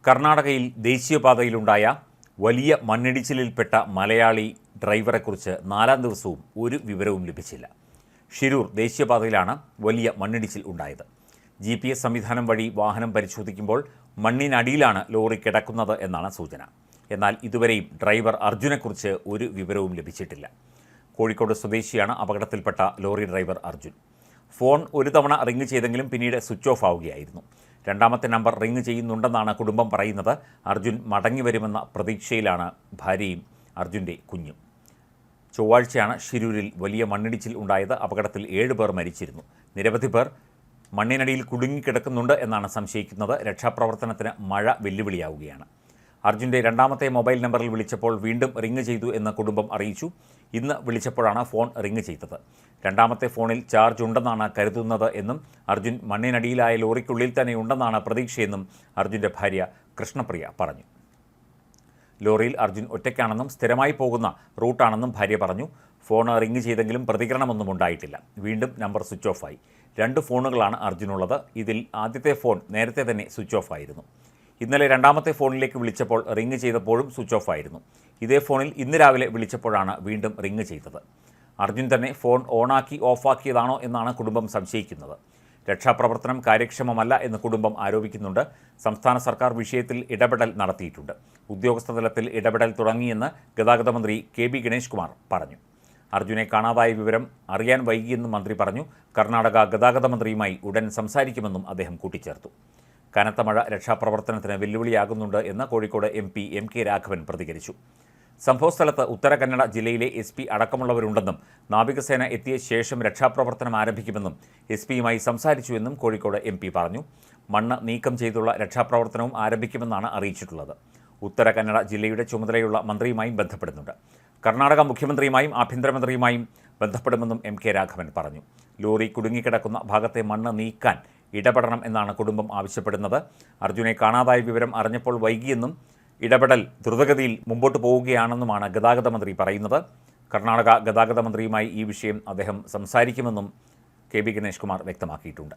കർണാടകയിൽ ദേശീയപാതയിലുണ്ടായ വലിയ മണ്ണിടിച്ചിലിൽപ്പെട്ട മലയാളി ഡ്രൈവറെക്കുറിച്ച് 4ാം ദിവസവും ഒരു വിവരവും ലഭിച്ചില്ല. ഷിരൂർ ദേശീയപാതയിലാണ് വലിയ മണ്ണിടിച്ചിൽ ഉണ്ടായത്. GPS സംവിധാനം വഴി വാഹനം പരിശോധിക്കുമ്പോൾ മണ്ണിനടിയിലാണ് ലോറി കിടക്കുന്നത് എന്നാണ് സൂചന. എന്നാൽ ഇതുവരെയും ഡ്രൈവർ അർജുനെക്കുറിച്ച് ഒരു വിവരവും ലഭിച്ചിട്ടില്ല. കോഴിക്കോട് സ്വദേശിയാണ് അപകടത്തിൽപ്പെട്ട ലോറി ഡ്രൈവർ അർജുൻ. ഫോൺ ഒരു തവണ റിംഗ് ചെയ്തെങ്കിലും പിന്നീട് സ്വിച്ച് ഓഫ് ആവുകയായിരുന്നു. രണ്ടാമത്തെ നമ്പർ റിംഗ് ചെയ്യുന്നുണ്ടെന്നാണ് കുടുംബം പറയുന്നത്. അർജുൻ മടങ്ങി വരുമെന്ന പ്രതീക്ഷയിലാണ് ഭാര്യയും അർജുൻ്റെ കുഞ്ഞും. ചൊവ്വാഴ്ചയാണ് ഷിരൂരിൽ വലിയ മണ്ണിടിച്ചിൽ ഉണ്ടായത്. അപകടത്തിൽ 7 പേർ മരിച്ചിരുന്നു. നിരവധി പേർ മണ്ണിനടിയിൽ കുടുങ്ങിക്കിടക്കുന്നുണ്ട് എന്നാണ് സംശയിക്കുന്നത്. രക്ഷാപ്രവർത്തനത്തിന് മഴ വെല്ലുവിളിയാവുകയാണ്. അർജുൻ്റെ രണ്ടാമത്തെ മൊബൈൽ നമ്പറിൽ വിളിച്ചപ്പോൾ വീണ്ടും റിംഗ് ചെയ്തു എന്ന് കുടുംബം അറിയിച്ചു. ഇന്ന് വിളിച്ചപ്പോഴാണ് ഫോൺ റിംഗ് ചെയ്തത്. രണ്ടാമത്തെ ഫോണിൽ ചാർജ് ഉണ്ടെന്നാണ് കരുതുന്നത് എന്നും അർജുൻ മണ്ണിനടിയിലായ ലോറിക്കുള്ളിൽ തന്നെ ഉണ്ടെന്നാണ് പ്രതീക്ഷയെന്നും അർജുൻ്റെ ഭാര്യ കൃഷ്ണപ്രിയ പറഞ്ഞു. ലോറിയിൽ അർജുൻ ഒറ്റയ്ക്കാണെന്നും സ്ഥിരമായി പോകുന്ന റൂട്ടാണെന്നും ഭാര്യ പറഞ്ഞു. ഫോൺ റിംഗ് ചെയ്തെങ്കിലും പ്രതികരണമൊന്നും ഉണ്ടായിട്ടില്ല. വീണ്ടും നമ്പർ സ്വിച്ച് ഓഫായി. 2 ഫോണുകളാണ് അർജുനുള്ളത്. ഇതിൽ ആദ്യത്തെ ഫോൺ നേരത്തെ തന്നെ സ്വിച്ച് ഓഫ് ആയിരുന്നു. ഇന്നലെ രണ്ടാമത്തെ ഫോണിലേക്ക് വിളിച്ചപ്പോൾ റിംഗ് ചെയ്തപ്പോഴും സ്വിച്ച് ഓഫ് ആയിരുന്നു. ഇതേ ഫോണിൽ ഇന്ന് രാവിലെ വിളിച്ചപ്പോഴാണ് വീണ്ടും റിംഗ് ചെയ്തത്. അർജുൻ തന്നെ ഫോൺ ഓണാക്കി ഓഫാക്കിയതാണോ എന്നാണ് കുടുംബം സംശയിക്കുന്നത്. രക്ഷാപ്രവർത്തനം കാര്യക്ഷമമല്ല എന്ന് കുടുംബം ആരോപിക്കുന്നുണ്ട്. സംസ്ഥാന സർക്കാർ വിഷയത്തിൽ ഇടപെടൽ നടത്തിയിട്ടുണ്ട്. ഉദ്യോഗസ്ഥ തലത്തിൽ ഇടപെടൽ തുടങ്ങിയെന്ന് ഗതാഗത മന്ത്രി KB ഗണേഷ് കുമാർ പറഞ്ഞു. അർജുനെ കാണാതായ വിവരം അറിയാൻ വൈകിയെന്നും മന്ത്രി പറഞ്ഞു. കർണാടക ഗതാഗത മന്ത്രിയുമായി ഉടൻ സംസാരിക്കുമെന്നും അദ്ദേഹം കൂട്ടിച്ചേർത്തു. കനത്ത മഴ രക്ഷാപ്രവർത്തനത്തിന് വെല്ലുവിളിയാകുന്നുണ്ട് എന്ന് കോഴിക്കോട് MP MK രാഘവൻ പ്രതികരിച്ചു. സംഭവസ്ഥലത്ത് ഉത്തര കന്നഡ ജില്ലയിലെ SP അടക്കമുള്ളവരുണ്ടെന്നും നാവികസേന എത്തിയ ശേഷം രക്ഷാപ്രവർത്തനം ആരംഭിക്കുമെന്നും SP-യുമായി സംസാരിച്ചുവെന്നും കോഴിക്കോട് MP പറഞ്ഞു. മണ്ണ് നീക്കം ചെയ്തുള്ള രക്ഷാപ്രവർത്തനവും ആരംഭിക്കുമെന്നാണ് അറിയിച്ചിട്ടുള്ളത്. ഉത്തര കന്നഡ ജില്ലയുടെ ചുമതലയുള്ള മന്ത്രിയുമായും ബന്ധപ്പെടുന്നുണ്ട്. കർണാടക മുഖ്യമന്ത്രിയുമായും ആഭ്യന്തരമന്ത്രിയുമായും ബന്ധപ്പെടുമെന്നും MK രാഘവൻ പറഞ്ഞു. ലോറി കുടുങ്ങിക്കിടക്കുന്ന ഭാഗത്തെ മണ്ണ് നീക്കാൻ ഇടപെടണം എന്നാണ് കുടുംബം ആവശ്യപ്പെടുന്നത്. അർജുനെ കാണാതായ വിവരം അറിഞ്ഞപ്പോൾ വൈകിയെന്നും ഇടപെടൽ ദ്രുതഗതിയിൽ മുമ്പോട്ട് പോവുകയാണെന്നുമാണ് ഗതാഗത മന്ത്രി പറയുന്നത്. കർണാടക ഗതാഗത മന്ത്രിയുമായി ഈ വിഷയം അദ്ദേഹം സംസാരിക്കുമെന്നും KB ഗണേഷ് കുമാർ വ്യക്തമാക്കിയിട്ടുണ്ട്.